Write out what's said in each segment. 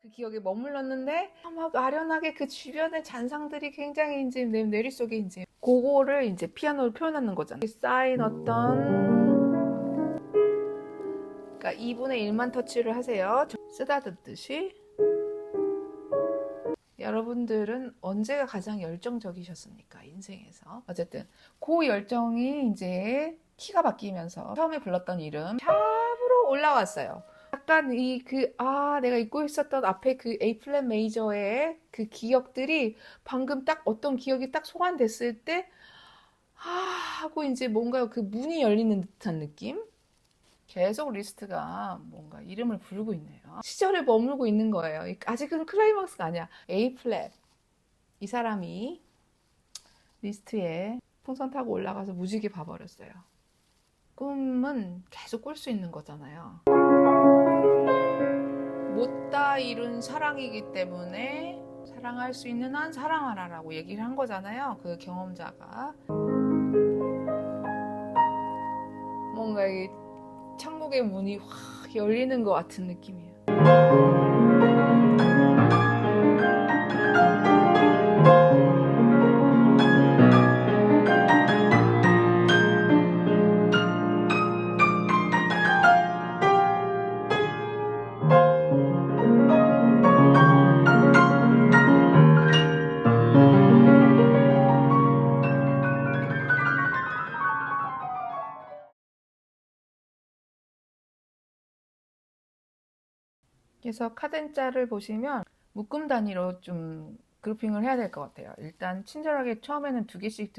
그 기억에 머물렀는데 막 아련하게 그 주변의 잔상들이 굉장히 이제 내 머릿속에 이제 그거를 이제 피아노로 표현하는 거잖아. 쌓인 어떤 그러니까 2분의 1만 터치를 하세요. 쓰다듬듯이. 여러분들은 언제가 가장 열정적이셨습니까? 인생에서. 어쨌든 그 열정이 이제 키가 바뀌면서 처음에 불렀던 이름 샵으로 올라왔어요. 약간 내가 잊고 있었던 앞에 그 A 플랫 메이저의 그 기억들이 방금 딱 어떤 기억이 딱 소환됐을 때, 하고 이제 뭔가 그 문이 열리는 듯한 느낌? 계속 리스트가 뭔가 이름을 부르고 있네요. 시절에 머물고 있는 거예요. 아직은 클라이막스가 아니야. A 플랫. 이 사람이 리스트에 풍선 타고 올라가서 무지개 봐버렸어요. 꿈은 계속 꿀 수 있는 거잖아요. 못다 이룬 사랑이기 때문에 사랑할 수 있는 한 사랑하라라고 얘기를 한 거잖아요. 그 경험자가. 뭔가 이 천국의 문이 확 열리는 것 같은 느낌이에요. 그래서 카덴자를 보시면 묶음 단위로 좀 그룹핑을 해야 될 것 같아요. 일단 친절하게 처음에는 두 개씩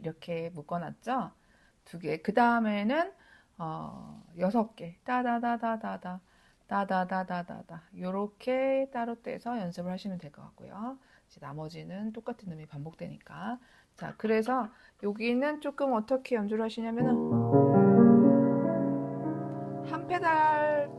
이렇게 묶어놨죠. 두 개. 그 다음에는 6개. 따다다다다다. 따다다다다다. 요렇게 따로 떼서 연습을 하시면 될 것 같고요. 이제 나머지는 똑같은 음이 반복되니까. 자, 그래서 여기는 조금 어떻게 연주를 하시냐면은 한 페달로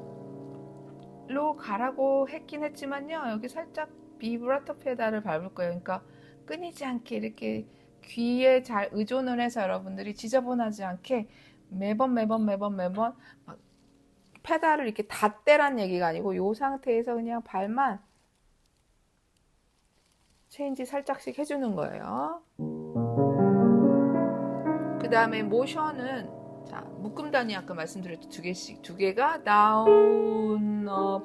가라고 했긴 했지만요. 여기 살짝 비브라토 페달을 밟을 거예요. 그러니까 끊이지 않게 이렇게 귀에 잘 의존을 해서 여러분들이 지저분하지 않게 매번 막 페달을 이렇게 다 떼란 얘기가 아니고 이 상태에서 그냥 발만 체인지 살짝씩 해주는 거예요. 그 다음에 모션은 자 묶음 단위 아까 말씀드렸죠. 두 개가 다운 업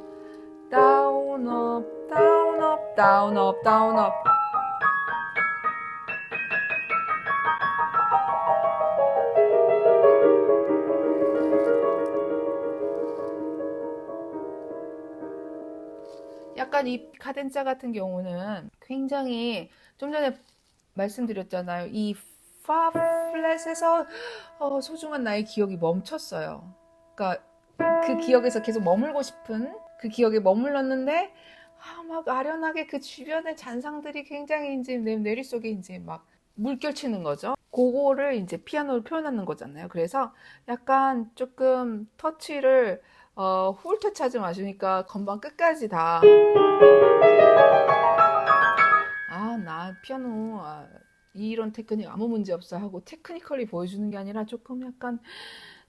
다운 업 다운 업 다운 업 다운 업. 약간 이 카덴자 같은 경우는 굉장히 좀 전에 말씀드렸잖아요. 이 파 플랫에서 소중한 나의 기억이 멈췄어요. 그러니까 그 기억에서 계속 머물고 싶은 그 기억에 머물렀는데 막 아련하게 그 주변의 잔상들이 굉장히 이제 내 머릿속에 이제 막 물결치는 거죠. 그거를 이제 피아노로 표현하는 거잖아요. 그래서 약간 조금 터치를 훌 터치하지 마시니까 건반 끝까지 다 나 피아노 이런 테크닉 아무 문제 없어 하고 테크니컬리 보여주는 게 아니라 조금 약간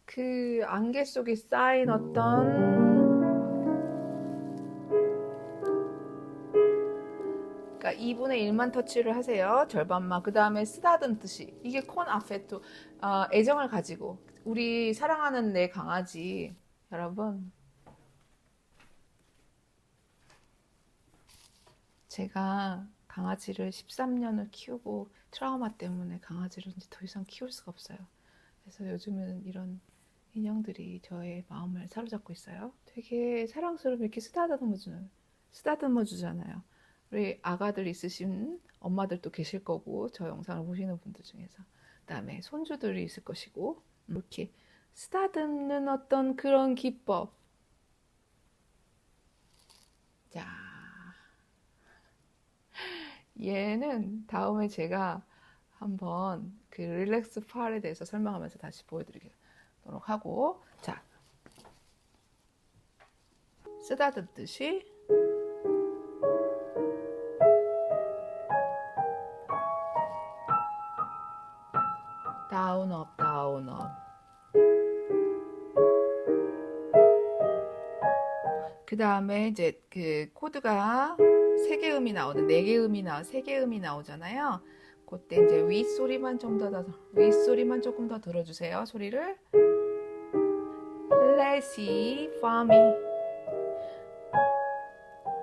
그 안개 속에 쌓인 어떤 그러니까 2분의 1만 터치를 하세요. 절반만. 그 다음에 쓰다듬듯이. 이게 콘 아페토. 애정을 가지고. 우리 사랑하는 내 강아지. 여러분. 제가 강아지를 13년을 키우고 트라우마 때문에 강아지를 이제 더 이상 키울 수가 없어요. 그래서 요즘은 이런 인형들이 저의 마음을 사로잡고 있어요. 되게 사랑스럽게 이렇게 쓰다듬어 주잖아요. 우리 아가들 있으신 엄마들도 계실 거고 저 영상을 보시는 분들 중에서 그다음에 손주들이 있을 것이고 이렇게 쓰다듬는 어떤 그런 기법. 자, 얘는 다음에 제가 한번 그 릴렉스 팔에 대해서 설명하면서 다시 보여드리도록 하고 자, 쓰다듬듯이 다운 업 다운 업 그 그 다음에 이제 그 코드가 3개 음이 나오는 4개 음이 3개 음이 나오잖아요. 그때 이제 윗소리만 좀 더 윗소리만 조금 더 들어주세요. 소리를 레시 파미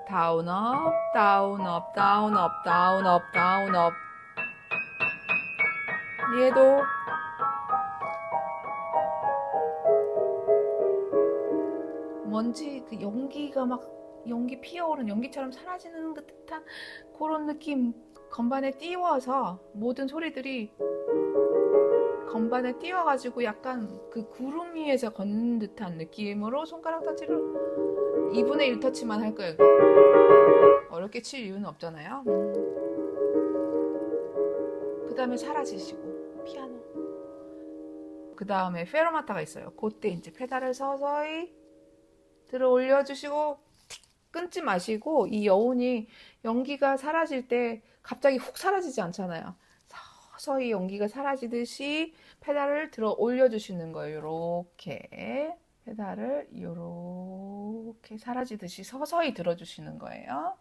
다운 업 다운 업 다운 업 다운 업 다운 업 얘도 뭔지 그 연기가 막 연기 피어오른 연기처럼 사라지는 듯한 그런 느낌 건반에 띄워서 모든 소리들이 건반에 띄워가지고 약간 그 구름 위에서 걷는 듯한 느낌으로 손가락 터치를 2분의 1 터치만 할 거예요. 어렵게 칠 이유는 없잖아요. 그 다음에 사라지시고 피아노 그 다음에 페로마타가 있어요. 그때 이제 페달을 서서히 들어 올려주시고 끊지 마시고 이 여운이 연기가 사라질 때 갑자기 훅 사라지지 않잖아요. 서서히 연기가 사라지듯이 페달을 들어 올려주시는 거예요. 요렇게 페달을 요렇게 사라지듯이 서서히 들어주시는 거예요.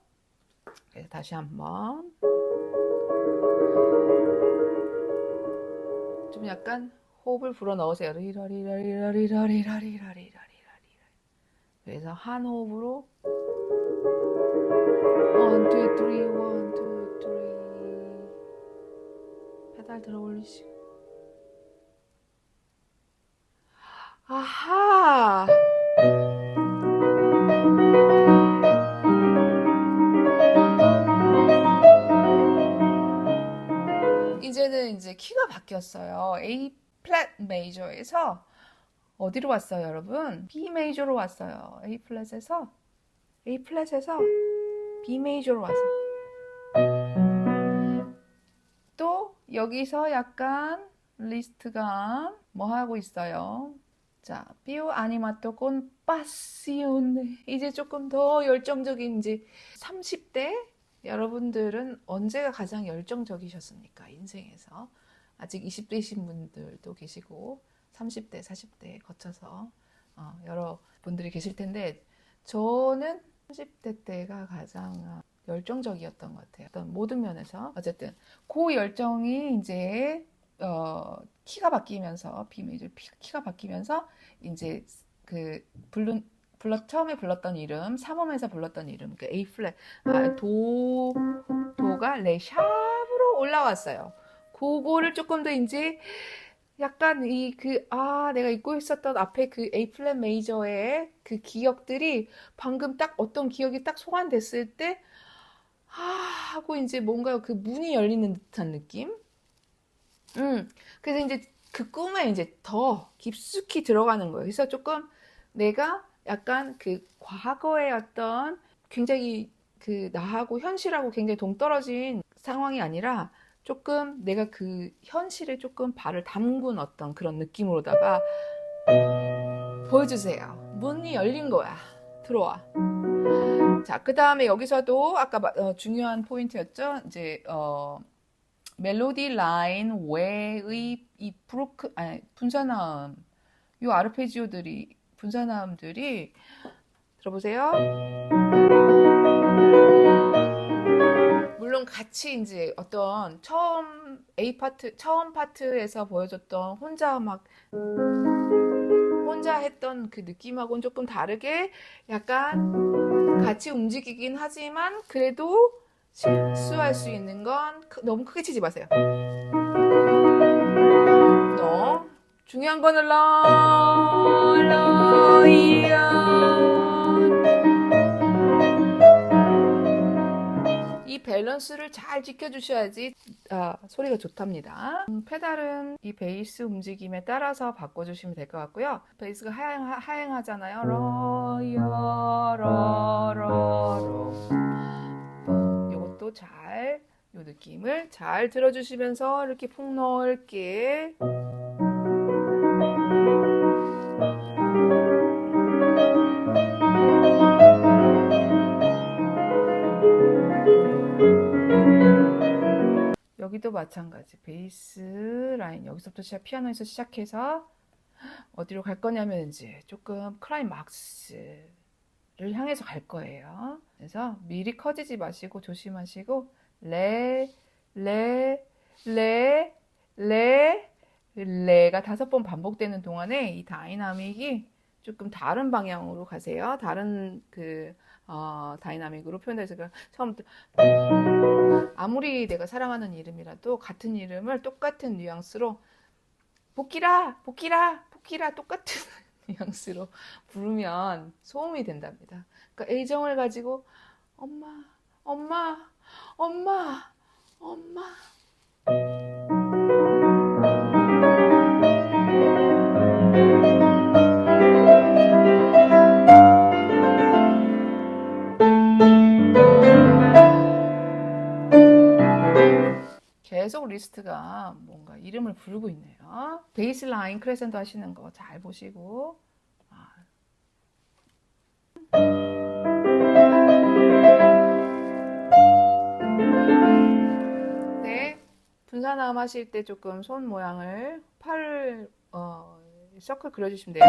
그래서 다시 한번 좀 약간 호흡을 불어 넣으세요. 리러리러리러리러리러리러리러리러리 그래서 한 호흡으로 1, 2, 3, 1, 2, 3 페달 들어 올리시고 아하 이제는 이제 키가 바뀌었어요. A 플랫 메이저에서 어디로 왔어요, 여러분? B 메이저로 왔어요. A 플랫에서 B 메이저로 왔어요. 또 여기서 약간 리스트가 뭐 하고 있어요? 자, più animato con passione. 이제 조금 더 열정적인지 30대 여러분들은 언제가 가장 열정적이셨습니까? 인생에서. 아직 20대이신 분들도 계시고 30대, 40대 거쳐서 여러 분들이 계실 텐데 저는 30대 때가 가장 열정적이었던 것 같아요. 어떤 모든 면에서 어쨌든 그 열정이 이제 키가 바뀌면서 B 메이저 키가 바뀌면서 이제 그 처음에 불렀던 이름 3음에서 불렀던 이름 그 A 플랫 도가 레 샵으로 올라왔어요. 그거를 조금 더 이제 약간 내가 잊고 있었던 앞에 그 A 플랫 메이저의 그 기억들이 방금 딱 어떤 기억이 딱 소환됐을 때 하고 이제 뭔가 그 문이 열리는 듯한 느낌? 그래서 이제 그 꿈에 이제 더 깊숙이 들어가는 거예요. 그래서 조금 내가 약간 그 과거의 어떤 굉장히 그 나하고 현실하고 굉장히 동떨어진 상황이 아니라 조금 내가 그 현실에 조금 발을 담근 어떤 그런 느낌으로다가 보여주세요. 문이 열린 거야. 들어와. 자, 그 다음에 여기서도 아까 중요한 포인트였죠. 이제 멜로디 라인 외의 이 분사나음, 이 아르페지오들이 분사나음들이 들어보세요. 물론 같이 이제 어떤 처음 파트에서 보여줬던 혼자 했던 그 느낌하고는 조금 다르게 약간 같이 움직이긴 하지만 그래도 실수할 수 있는 건 너무 크게 치지 마세요. 중요한 거는 이 밸런스를 잘 지켜주셔야지 소리가 좋답니다. 페달은 이 베이스 움직임에 따라서 바꿔주시면 될 것 같고요. 베이스가 하행하잖아요. 이것도 이 느낌을 잘 들어주시면서 이렇게 폭넓게 여기도 마찬가지 베이스 라인 여기서부터 피아노에서 시작해서 어디로 갈 거냐면 이제 조금 클라이막스를 향해서 갈 거예요. 그래서 미리 커지지 마시고 조심하시고 레, 레, 레, 레, 레가 5번 반복되는 동안에 이 다이나믹이 조금 다른 방향으로 가세요. 다른 다이나믹으로 표현돼서 처음부터 아무리 내가 사랑하는 이름이라도 같은 이름을 똑같은 뉘앙스로 복기라, 복기라, 복기라 똑같은 뉘앙스로 부르면 소음이 된답니다. 그러니까 애정을 가지고 엄마, 엄마, 엄마, 엄마. 계속 리스트가 뭔가 이름을 부르고 있네요. 베이스 라인 크레센도 하시는 거 잘 보시고. 네, 분사나음 하실 때 조금 손 모양을 팔을 서클 그려주시면 돼요.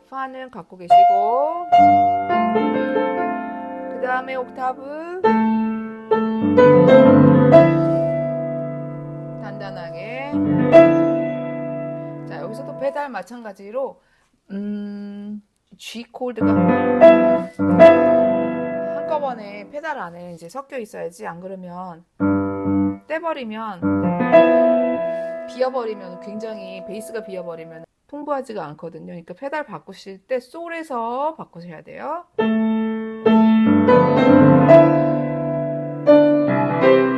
파는 갖고 계시고 그 다음에 옥타브 단단하게. 자, 여기서도 페달 마찬가지로 G 코드가 한꺼번에 페달 안에 이제 섞여 있어야지. 안 그러면 떼버리면 비어버리면 굉장히 베이스가 비어버리면 풍부하지가 않거든요. 그러니까 페달 바꾸실 때 솔에서 바꾸셔야 돼요.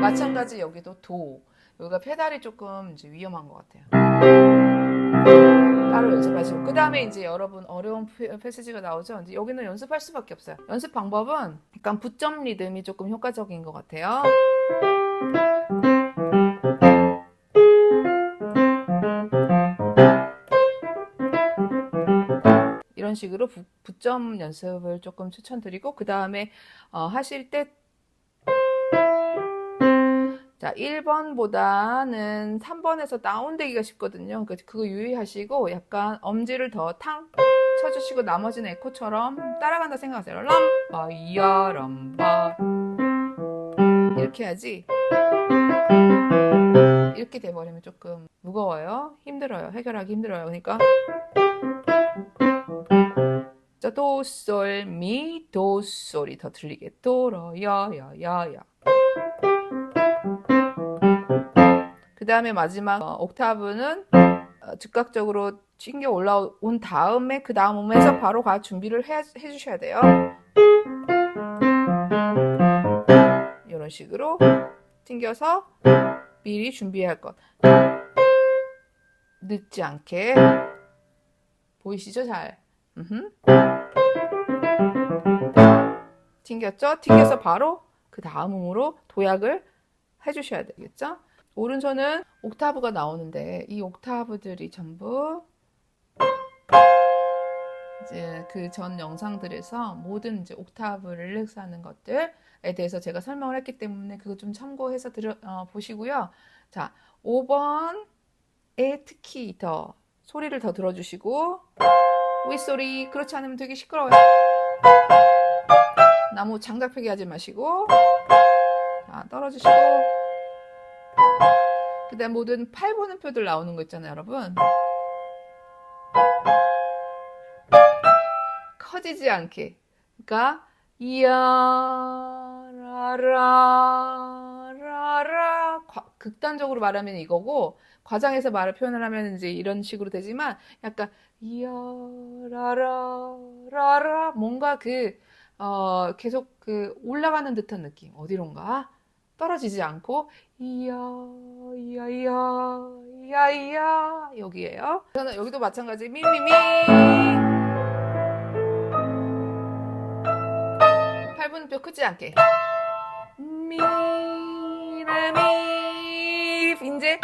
마찬가지 여기도 도. 여기가 페달이 조금 이제 위험한 것 같아요. 따로 연습하시고 그 다음에 이제 여러분 어려운 패시지가 나오죠. 이제 여기는 연습할 수밖에 없어요. 연습 방법은 약간 붙점 리듬이 조금 효과적인 것 같아요. 이런 식으로 붙점 연습을 조금 추천드리고 그 다음에 하실 때 자, 1번보다는 3번에서 다운되기가 쉽거든요. 그거 유의하시고 약간 엄지를 더 탕 쳐주시고 나머지는 에코처럼 따라간다 생각하세요. 람바 이야 람바 이렇게 해야지. 이렇게 돼버리면 조금 무거워요. 힘들어요. 해결하기 힘들어요. 그러니까 자, 도, 솔, 미, 도, 솔이 더 들리게 도러, 야, 야, 야, 야. 그 다음에 마지막 옥타브는 즉각적으로 튕겨 올라온 다음에 그 다음 음에서 바로 가 준비를 해주셔야 돼요. 이런 식으로 튕겨서 미리 준비할 것. 늦지 않게. 보이시죠? 잘. 튕겼죠? 튕겨서 바로 그 다음 음으로 도약을 해주셔야 되겠죠? 오른손은 옥타브가 나오는데 이 옥타브들이 전부 이제 그 전 영상들에서 모든 이제 옥타브를 릴렉스하는 것들에 대해서 제가 설명을 했기 때문에 그거 좀 참고해서 보시고요. 자, 5번에 특히 더 소리를 더 들어주시고 윗소리 그렇지 않으면 되게 시끄러워요. 나무 장작 펴기 하지 마시고 자, 떨어지시고 그 다음 모든 팔보는표들 나오는 거 있잖아요, 여러분. 커지지 않게. 그러니까 이야 라라 라라 극단적으로 말하면 이거고 과장해서 말을 표현을 하면 이제 이런 식으로 되지만 약간 이야 라라 라라 뭔가 계속 올라가는 듯한 느낌. 어디론가 떨어지지 않고 이야 이야 이야 이야 이야 여기에요. 저는 여기도 마찬가지 미미미 8분음표 크지 않게 미레미 이제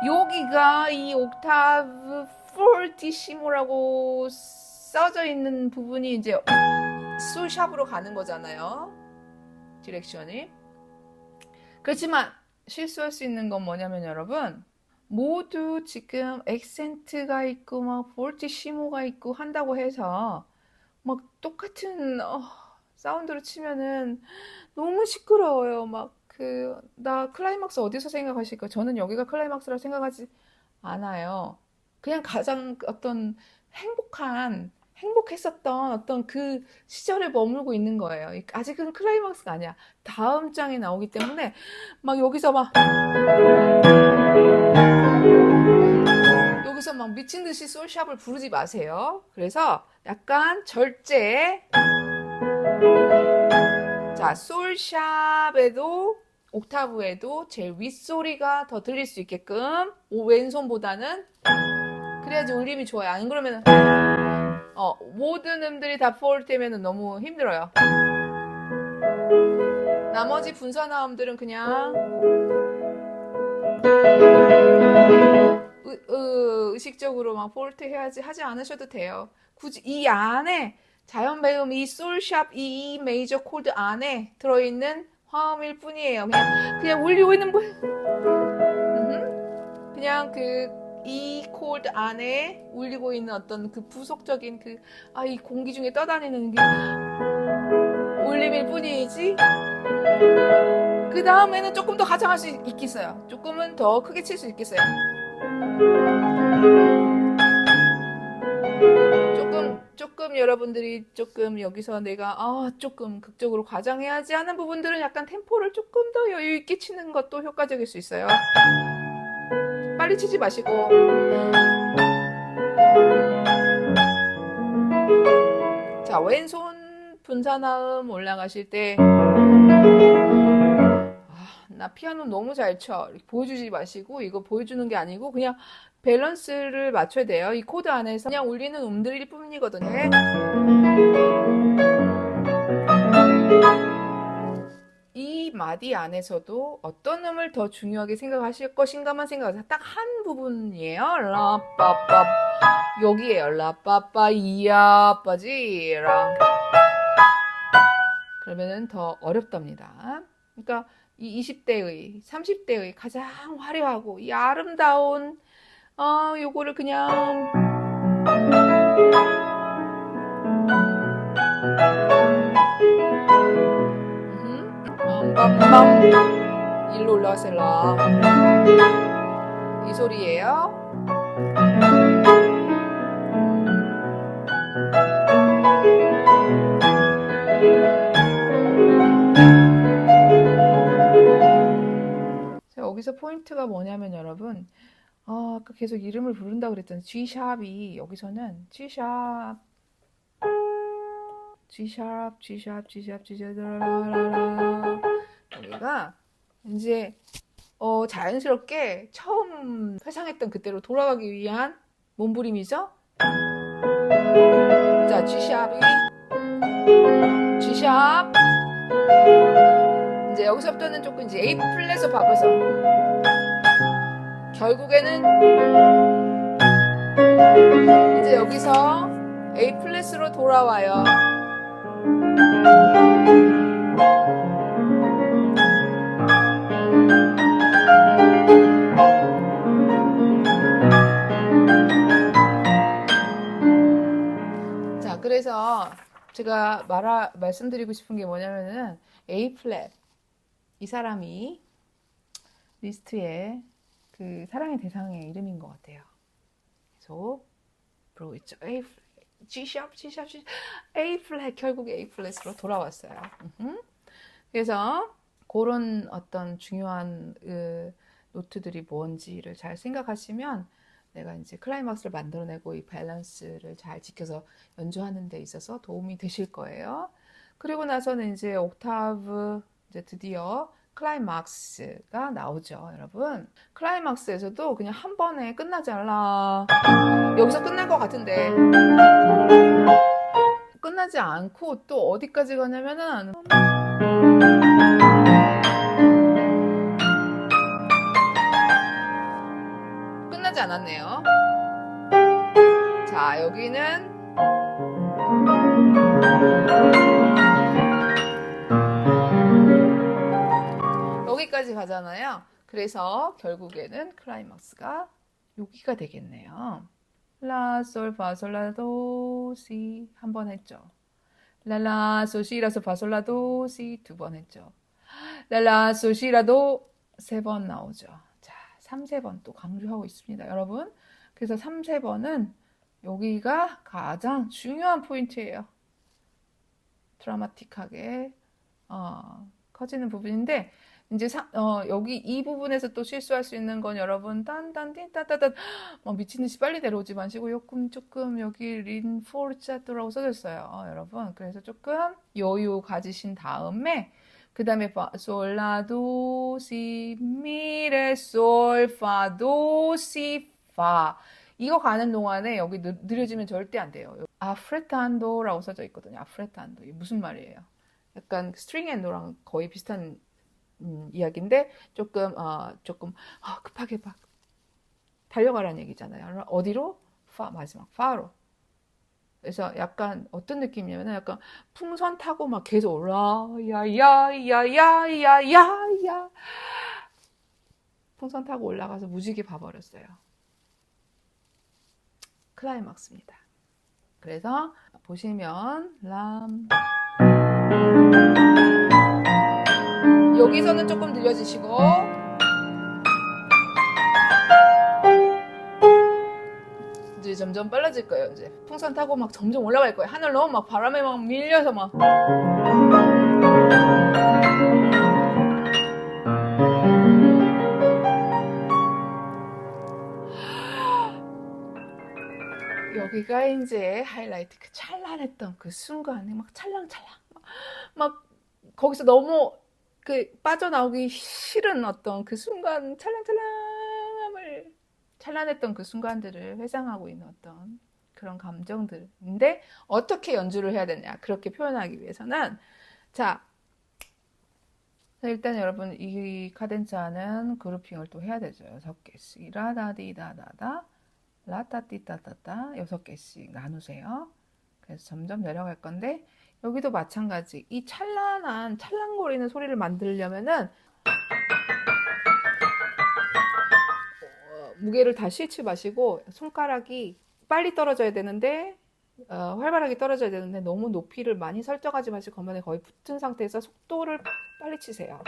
여기가 이 옥타브 포르티시모라고 써져 있는 부분이 이제 솔샵으로 가는 거잖아요. 디렉션이. 그렇지만 실수할 수 있는 건 뭐냐면 여러분 모두 지금 액센트가 있고 막 볼티시모가 있고 한다고 해서 막 똑같은 사운드로 치면은 너무 시끄러워요. 막 나 클라이막스 어디서 생각하실까? 저는 여기가 클라이막스라고 생각하지 않아요. 그냥 가장 어떤 행복했었던 어떤 그 시절에 머물고 있는 거예요. 아직은 클라이막스가 아니야. 다음 장에 나오기 때문에 여기서 막 미친 듯이 솔샵을 부르지 마세요. 그래서 약간 절제. 자, 솔샵에도 옥타브에도 제일 윗소리가 더 들릴 수 있게끔 왼손보다는 그래야지 울림이 좋아요. 안 그러면 모든 음들이 다 폴트면 너무 힘들어요. 나머지 분사나음들은 그냥 의식적으로 막 폴트 해야지 하지 않으셔도 돼요. 굳이 이 안에 자연 배음 이 솔샵 이 메이저 코드 안에 들어있는 화음일 뿐이에요. 그냥 울리고 있는 그냥 이 코드 안에 울리고 있는 어떤 그 부속적인 이 공기 중에 떠다니는 게 울림일 뿐이지. 그 다음에는 조금 더 가장할 수 있겠어요. 조금은 더 크게 칠 수 있겠어요. 조금 여러분들이 조금 여기서 내가 조금 극적으로 과장해야지 하는 부분들은 약간 템포를 조금 더 여유 있게 치는 것도 효과적일 수 있어요. 빨리 치지 마시고. 자, 왼손 분사나음 올라가실 때 나 피아노 너무 잘 쳐. 보여주지 마시고 이거 보여주는 게 아니고 그냥 밸런스를 맞춰야 돼요. 이 코드 안에서 그냥 울리는 음들일 뿐이거든요. 이 마디 안에서도 어떤 음을 더 중요하게 생각하실 것인가만 생각하세요. 딱 한 부분이에요. 라빠빠 여기에요. 라빠빠 이야빠지 라 그러면은 더 어렵답니다. 그러니까 이 20대의 30대의 가장 화려하고 이 아름다운 요거를 그냥 일로 올라가세요. 이 소리예요. 자, 여기서 포인트가 뭐냐면 여러분 아까 계속 이름을 부른다고 그랬더니 G샵이 여기서는 G샵 여기가 이제 자연스럽게 처음 회상했던 그때로 돌아가기 위한 몸부림이죠. 자, G샵 이제 여기서부터는 조금 이제 A 플랫을 바꿔서 결국에는 이제 여기서 A 플랫으로 돌아와요. 자, 그래서 제가 말씀드리고 싶은 게 뭐냐면은 A 플랫 이 사람이 리스트에 그 사랑의 대상의 이름인 것 같아요. 계속 부르고 있죠. A 플랫, G샵, A 플랫 결국 A 플랫으로 돌아왔어요. 그래서 그런 어떤 중요한 노트들이 뭔지를 잘 생각하시면 내가 이제 클라이막스를 만들어내고 이 밸런스를 잘 지켜서 연주하는 데 있어서 도움이 되실 거예요. 그리고 나서는 이제 옥타브 이제 드디어 클라이막스가 나오죠, 여러분. 클라이막스에서도 그냥 한 번에 끝나지 않라. 여기서 끝날 것 같은데 끝나지 않고 또 어디까지 가냐면은 끝나지 않았네요. 자, 여기는 여기까지 가잖아요. 그래서 결국에는 클라이막스가 여기가 되겠네요. 라, 솔, 파, 솔, 라, 도, 시 한 번 했죠. 랄라, 솔, 시, 라, 솔, 파, 솔, 라, 도, 시 두 번 했죠. 랄라, 솔, 시, 라, 도 세 번 나오죠. 자, 3, 세번 또 강조하고 있습니다. 여러분. 그래서 3, 세번은 여기가 가장 중요한 포인트예요. 드라마틱하게 커지는 부분인데 이제 여기 이 부분에서 또 실수할 수 있는 건 여러분 딴딴띵 따따따 미친 듯이 빨리 내려오지 마시고 조금 여기 린포르차토라고 써졌어요. 여러분 그래서 조금 여유 가지신 다음에 그 다음에 솔라도 시 미레 솔파도 시파 이거 가는 동안에 여기 느려지면 절대 안 돼요. 아프레탄도라고 써져 있거든요. 아프레탄도 이게 무슨 말이에요? 약간 스트링 앤도랑 거의 비슷한 이야기인데 조금 급하게 막 달려가라는 얘기잖아요. 어디로? 마지막 파로. 그래서 약간 어떤 느낌이냐면 약간 풍선 타고 막 계속 올라 야야야야야야야 풍선 타고 올라가서 무지개 봐버렸어요. 클라이막스입니다. 그래서 보시면 여기서는 조금 늘려주시고 이제 점점 빨라질 거예요. 이제 풍선 타고 막 점점 올라갈 거예요. 하늘로 막 바람에 막 밀려서 막 여기가 이제 하이라이트 그 찬란했던 그 순간에 막 찰랑찰랑 막 거기서 너무 그 빠져나오기 싫은 어떤 그 순간 찬란했던 그 순간들을 회상하고 있는 어떤 그런 감정들인데 어떻게 연주를 해야 되냐 그렇게 표현하기 위해서는 자 일단 여러분 이 카덴자는 그루핑을 또 해야 되죠. 6개씩 라다디다다다 라따띠따따따 6개씩 나누세요. 그래서 점점 내려갈 건데 여기도 마찬가지 이 찰랑거리는 소리를 만들려면은 무게를 다 싣지 마시고 손가락이 빨리 떨어져야 되는데 활발하게 떨어져야 되는데 너무 높이를 많이 설정하지 마시고 건반에 거의 붙은 상태에서 속도를 빨리 치세요.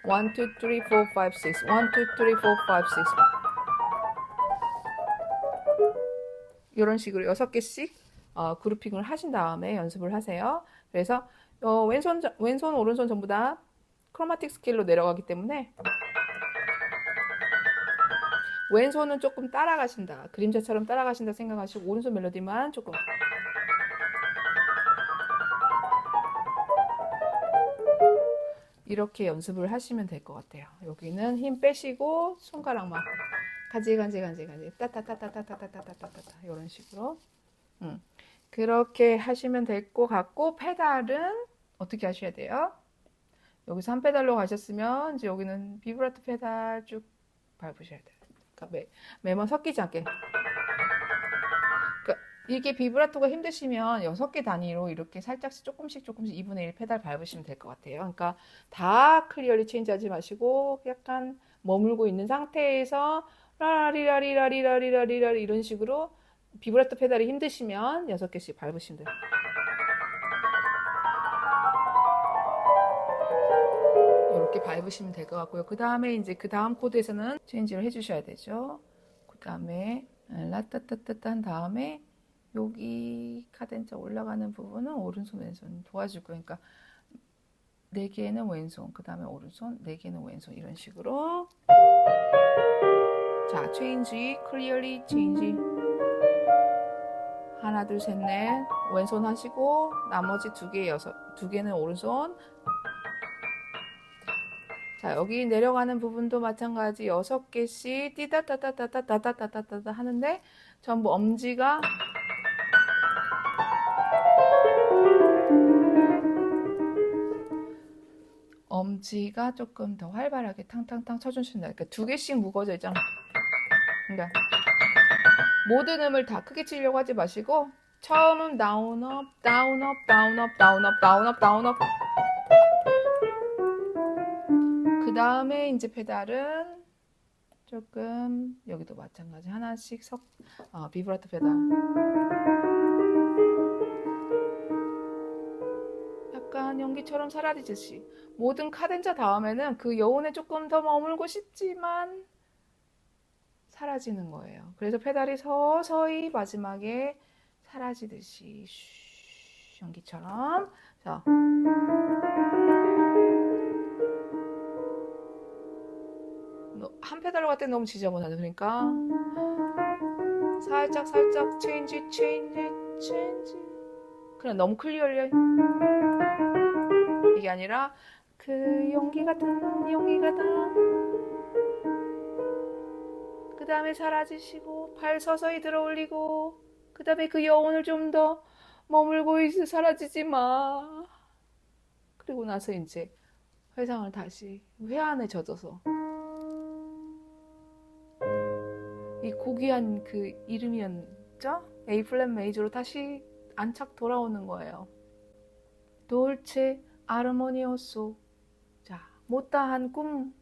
1, 2, 3, 4, 5, 6 1, 2, 3, 4, 5, 6 이런 식으로 6개씩 그루핑을 하신 다음에 연습을 하세요. 그래서 왼손 오른손 전부 다 크로마틱 스케일로 내려가기 때문에 왼손은 조금 따라가신다. 그림자처럼 따라가신다 생각하시고 오른손 멜로디만 조금 이렇게 연습을 하시면 될 것 같아요. 여기는 힘 빼시고 손가락만 간지 따따따따따따따따따따 이런 식으로 그렇게 하시면 될 것 같고 페달은 어떻게 하셔야 돼요? 여기서 한 페달로 가셨으면 이제 여기는 비브라토 페달 쭉 밟으셔야 돼요. 그러니까 매번 섞이지 않게. 그러니까 이렇게 비브라토가 힘드시면 6개 단위로 이렇게 살짝씩 조금씩 2분의 1 페달 밟으시면 될 것 같아요. 그러니까 다 클리어리 체인지하지 마시고 약간 머물고 있는 상태에서 라리라리라리라리라리 이런 식으로 비브라토 페달이 힘드시면 6개씩 밟으시면 돼요. 이렇게 밟으시면 될 것 같고요. 그 다음에 이제 그 다음 코드에서는 체인지를 해주셔야 되죠. 그 다음에 라따따따따 한 다음에 여기 카덴자 올라가는 부분은 오른손 왼손 도와줄 거예요. 그러니까 4개는 왼손, 그 다음에 오른손, 4개는 왼손 이런 식으로 자, 체인지, 클리어리 체인지 하나, 둘, 셋, 넷 왼손 하시고 나머지 2개는 오른손 자, 여기 내려가는 부분도 마찬가지 6개씩 띠다따따따따따따따따 하는데 전부 엄지가 조금 더 활발하게 탕탕탕 쳐주신다. 그러니까 2개씩 무거워져 있잖아. 그러니까 모든 음을 다 크게 치려고 하지 마시고 처음은 다운 업, 다운 업, 다운 업, 다운 업, 다운 업, 다운 업 다음에 이제 페달은 조금 여기도 마찬가지 하나씩 비브라토 페달. 약간 연기처럼 사라지듯이 모든 카덴자 다음에는 그 여운에 조금 더 머물고 싶지만 사라지는 거예요. 그래서 페달이 서서히 마지막에 사라지듯이 연기처럼. 자, 한 페달로 갈 때 너무 지저분하죠. 그러니까 살짝 체인지. 그냥 너무 클리어리 이게 아니라 그 용기가 다 그 다음에 사라지시고 발 서서히 들어 올리고 그 다음에 그 여운을 좀 더 머물고 있어. 사라지지 마. 그리고 나서 이제 회상을 다시 회한에 젖어서 이 고귀한 그 이름이었죠? A 플랫 메이저로 다시 안착 돌아오는 거예요. 돌체 아르모니오소. 자, 못다한 꿈.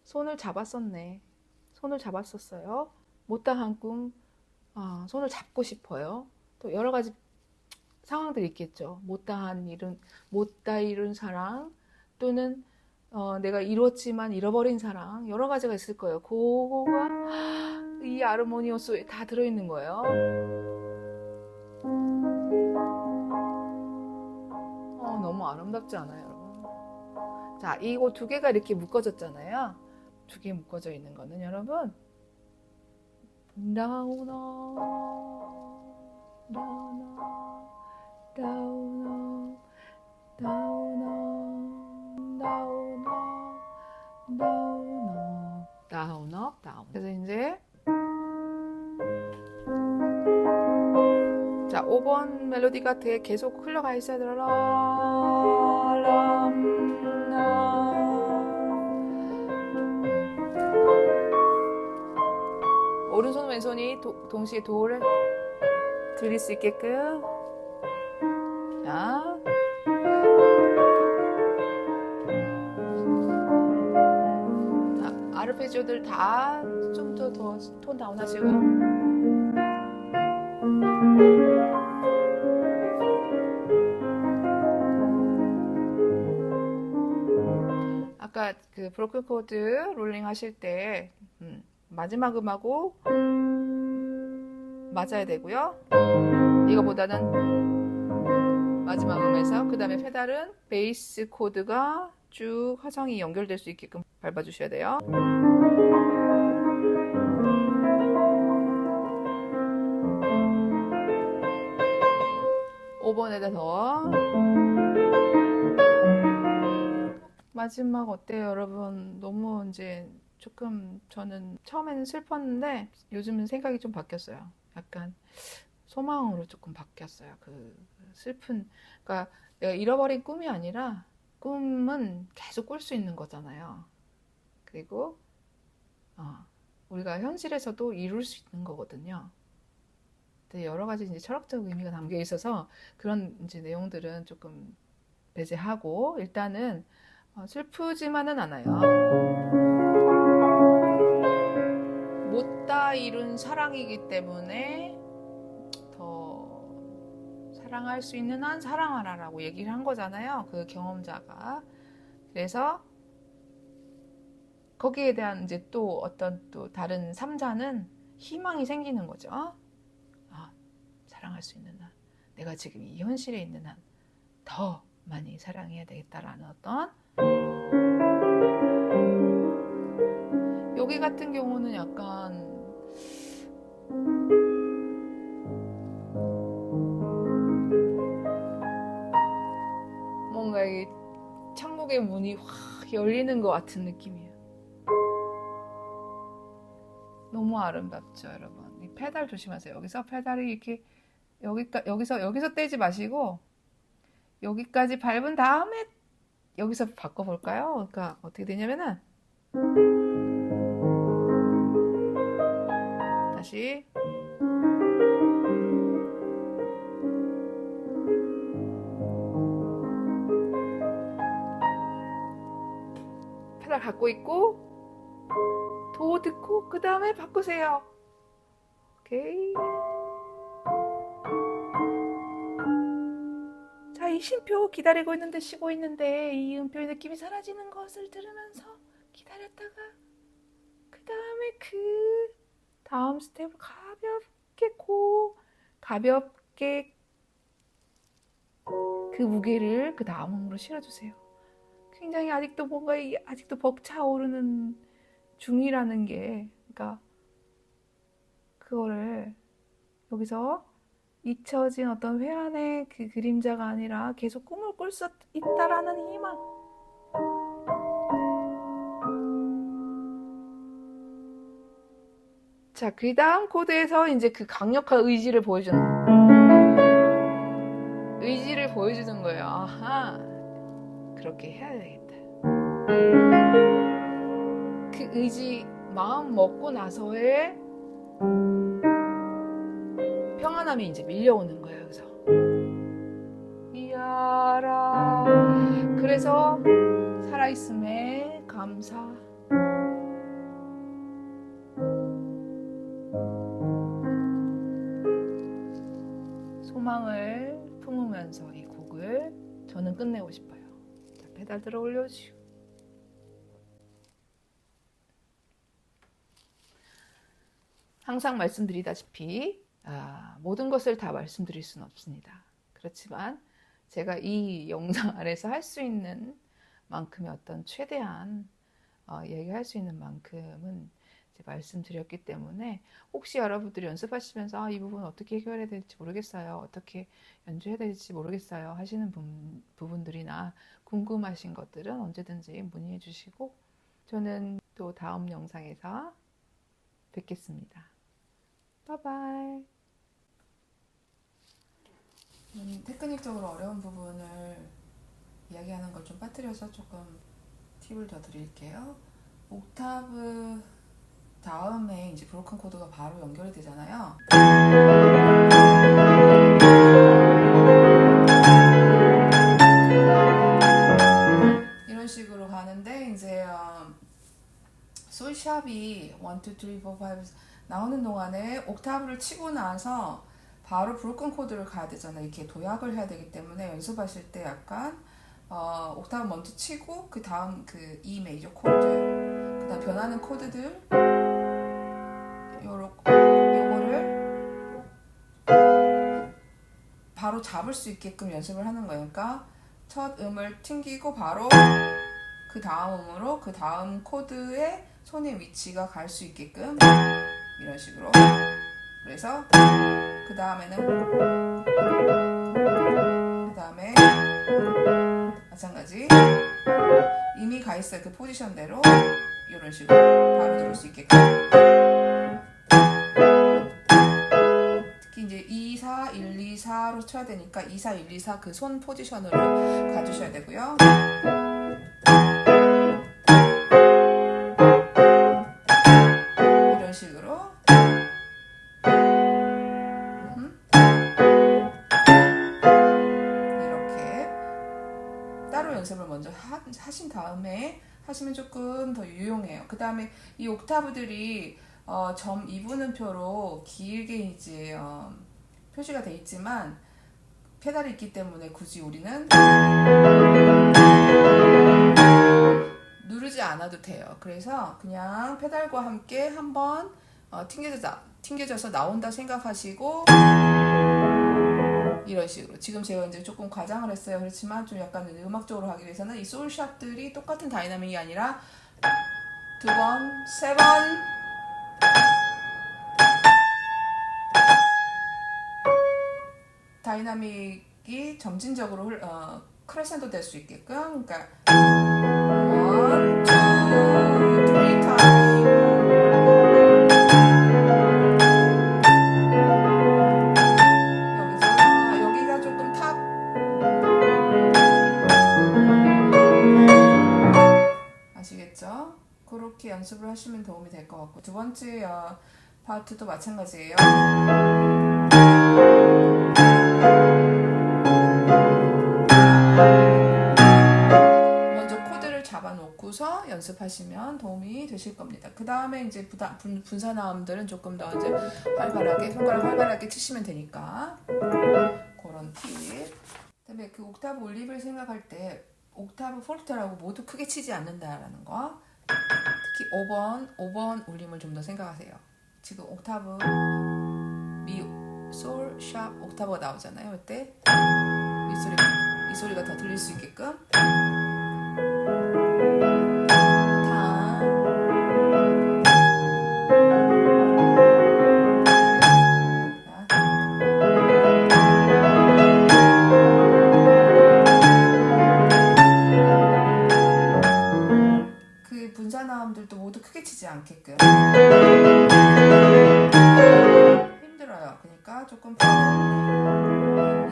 손을 잡았었네. 손을 잡았었어요. 못다한 꿈. 손을 잡고 싶어요. 또 여러 가지 상황들이 있겠죠. 못다 이룬 사랑, 또는 내가 이뤘지만 잃어버린 사랑, 여러 가지가 있을 거예요. 그거가 이 아르모니오소에 다 들어있는 거예요. 너무 아름답지 않아요, 여러분? 자, 이거 두 개가 이렇게 묶어졌잖아요. 두 개 묶어져 있는 거는 여러분, 다운. 그래서 이제 자, 5번 멜로디가 되게 계속 흘러가 있어야 들어라. 오른손 왼손이 동시에 도를 들릴 수 있게끔. 자, 아르페지오들 다 좀 더 톤 다운 하시고. 아까 그 브로큰 코드 롤링 하실 때 마지막 음하고 맞아야 되고요. 이거보다는 마지막 음에서, 그 다음에 페달은 베이스 코드가 쭉 화성이 연결될 수 있게끔 밟아주셔야 돼요. 5번에다 더. 마지막 어때요, 여러분? 너무 이제 조금 저는 처음에는 슬펐는데 요즘은 생각이 좀 바뀌었어요. 약간 소망으로 조금 바뀌었어요. 그 슬픈, 그러니까 내가 잃어버린 꿈이 아니라 꿈은 계속 꿀 수 있는 거잖아요. 그리고 우리가 현실에서도 이룰 수 있는 거거든요. 근데 여러 가지 이제 철학적 의미가 담겨 있어서 그런 이제 내용들은 조금 배제하고, 일단은 슬프지만은 않아요. 못다 이룬 사랑이기 때문에 더 사랑할 수 있는 한 사랑하라라고 얘기를 한 거잖아요. 그 경험자가. 그래서 거기에 대한 이제 또 어떤 또 다른 3자는 희망이 생기는 거죠. 사랑할 수 있는 한, 내가 지금 이 현실에 있는 한 더 많이 사랑해야 되겠다라는 어떤, 여기 같은 경우는 약간 뭔가 이 천국의 문이 확 열리는 것 같은 느낌이에요. 너무 아름답죠, 여러분? 이 페달 조심하세요. 여기서 페달이 이렇게 여기서 떼지 마시고 여기까지 밟은 다음에 여기서 바꿔볼까요? 그러니까 어떻게 되냐면은 다시 페달 잘 갖고 있고 도 듣고 그 다음에 바꾸세요. 오케이. 자, 이 쉼표 기다리고 있는데 쉬고 있는데 이 음표의 느낌이 사라지는 것을 들으면서 기다렸다가 그 다음에 그 다음 스텝을 가볍게 그 무게를 그 다음 음으로 실어주세요. 굉장히 아직도 뭔가 아직도 벅차오르는 중이라는 게, 그러니까 그거를 여기서 잊혀진 어떤 회한의 그 그림자가 아니라 계속 꿈을 꿀 수 있다라는 희망. 자, 그 다음 코드에서 이제 그 강력한 의지를 보여주는 거예요. 아하, 그렇게 해야 되겠다. 그 의지, 마음 먹고 나서의 평안함이 이제 밀려오는 거예요. 그래서 이야라. 그래서 살아있음에 감사. 소망을 품으면서 이 곡을 저는 끝내고 싶어요. 자, 페달 들어 올려주시고. 항상 말씀드리다시피 모든 것을 다 말씀드릴 수는 없습니다. 그렇지만 제가 이 영상 안에서 할 수 있는 만큼의 어떤 최대한 얘기할 수 있는 만큼은 말씀드렸기 때문에 혹시 여러분들이 연습하시면서 이 부분 어떻게 해결해야 될지 모르겠어요, 어떻게 연주해야 될지 모르겠어요 하시는 부분들이나 궁금하신 것들은 언제든지 문의해 주시고 저는 또 다음 영상에서 뵙겠습니다. 바이바이. 테크닉적으로 어려운 부분을 이야기하는 걸 좀 빠뜨려서 조금 팁을 더 드릴게요. 옥타브 다음에 이제 브로큰 코드가 바로 연결이 되잖아요. 이런 식으로 가는데 이제 솔샵이 1, 2, 3, 4, 5 나오는 동안에 옥타브를 치고 나서 바로 브로큰 코드를 가야 되잖아요. 이렇게 도약을 해야 되기 때문에 연습하실 때 약간 옥타브 먼저 치고 그 다음 그 E 메이저 코드, 그 다음 변하는 코드들 요거를 바로 잡을 수 있게끔 연습을 하는 거예요. 그러니까 첫 음을 튕기고 바로 그 다음 음으로 그 다음 코드에 손의 위치가 갈 수 있게끔 이런 식으로. 그래서 그 다음에 마찬가지 이미 가 있어요. 그 포지션대로 이런 식으로 바로 들을 수 있게끔. 특히 이제 2, 4, 1, 2, 4로 쳐야 되니까 2, 4, 1, 2, 4 그 손 포지션으로 가주셔야 되고요. 이런 식으로. 이렇게 따로 연습을 먼저 하신 다음에 하시면 조금 더 유용해요. 그 다음에 이 옥타브들이 점 2분음표로 길게 이제 표시가 돼 있지만 페달이 있기 때문에 굳이 우리는 누르지 않아도 돼요. 그래서 그냥 페달과 함께 한번 튕겨져서 나온다 생각하시고 이런 식으로. 지금 제가 이제 조금 과장을 했어요. 그렇지만 좀 약간 음악적으로 하기 위해서는 이 솔샵들이 똑같은 다이나믹이 아니라 2번, 3번, 다이나믹이 점진적으로 크레센도 될 수 있게끔. 그러니까 1, 2, 3 타임. 여기가 조금 탑. 아시겠죠? 그렇게 연습을 하시면 도움이 될 것 같고, 두 번째 파트도 마찬가지예요. 먼저 코드를 잡아놓고서 연습을 연습하시면 도움이 되실 겁니다. 그 다음에 이제 분사나음들은 조금 더 이제 활발하게 손가락 활발하게 치시면 되니까 그런 팁. 그다음에 그 옥타브 올리브를 생각할 때 옥타브 포르테라고 모두 크게 치지 않는다라는 거. 특히 5번 울림을 좀 더 생각하세요. 지금 옥타브 미, 솔, 샵 옥타브가 나오잖아요. 이때 이 소리가 더 들릴 수 있게끔 그 분사나음들도 모두 크게 치지 않게끔 힘들어요. 그러니까 조금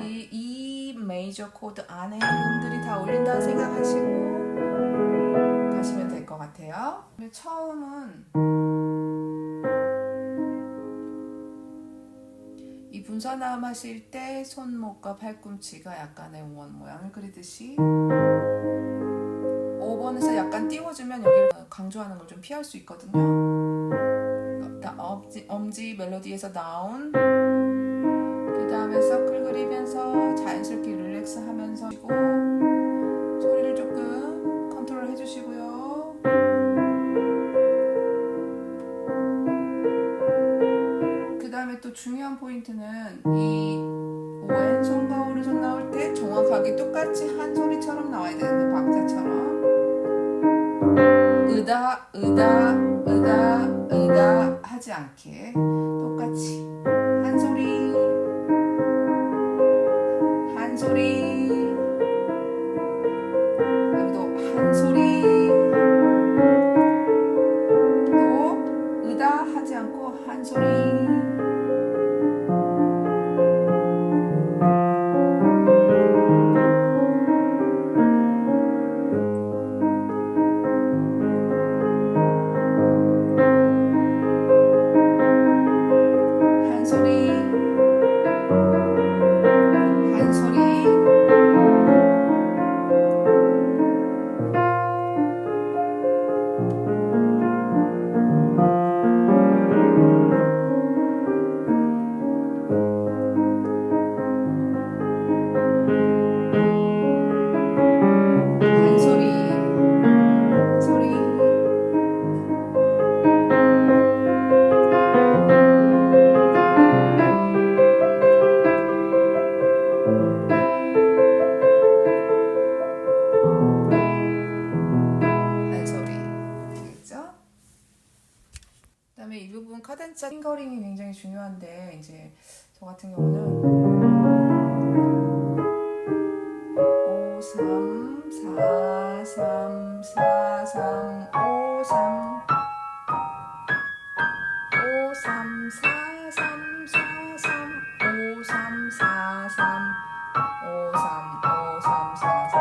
이 메이저 코드 안에 음들이 다 올린다 생각하시고 가시면 될 것 같아요. 처음은 이 분사나음 하실 때 손목과 팔꿈치가 약간의 원 모양을 그리듯이 5번에서 약간 띄워주면 여기 강조하는 걸 좀 피할 수 있거든요. 엄지 멜로디에서 나온 그 다음에 서클 그리면서 자연스럽게 릴렉스 하면서 소리를 조금 컨트롤 해주시고요. 그 다음에 또 중요한 포인트는 이 왼손과 오른손 나올 때 정확하게 똑같이 한 소리처럼 나와야 되는데 박자처럼 으다 하지 않게 똑같이 한 소리 여기도 한 소리 또 으다 하지 않고 한 소리 그다음에 이 부분 카덴자 핑거링이 굉장히 중요한데 이제 저 같은 경우는 5, 3, 4, 3, 4, 3, 5, 3 5, 3, 4, 3, 4, 3 5, 3, 4, 3 5, 3, 5, 3, 4, 3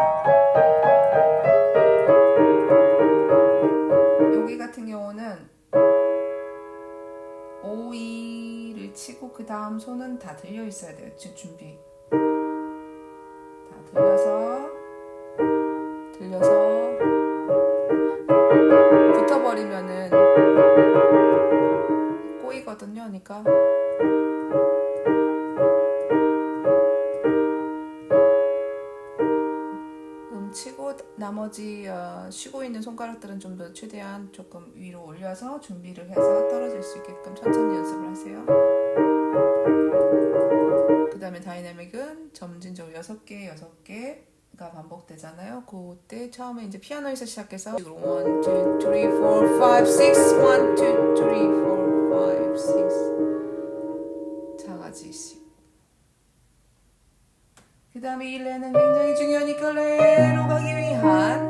여기 같은 경우는 5, 2를 치고 그 다음 손은 다 들려 있어야 돼요. 준비 다 들려서 붙어버리면은 꼬이거든요. 그러니까 치고 나머지 쉬고 있는 손가락들은 좀 더 최대한 조금 위로 올려서 준비를 해서 떨어질 수 있게끔 천천히 연습을 하세요. 그 다음에 다이내믹은 점진적으로 6개가 반복되잖아요. 그때 처음에 이제 피아노에서 시작해서 1, 2, 3, 4, 5, 6 1, 2, 3, 4, 5, 6 자가지식 그 다음에 1레는 굉장히 중요하니까 레로 가기 위한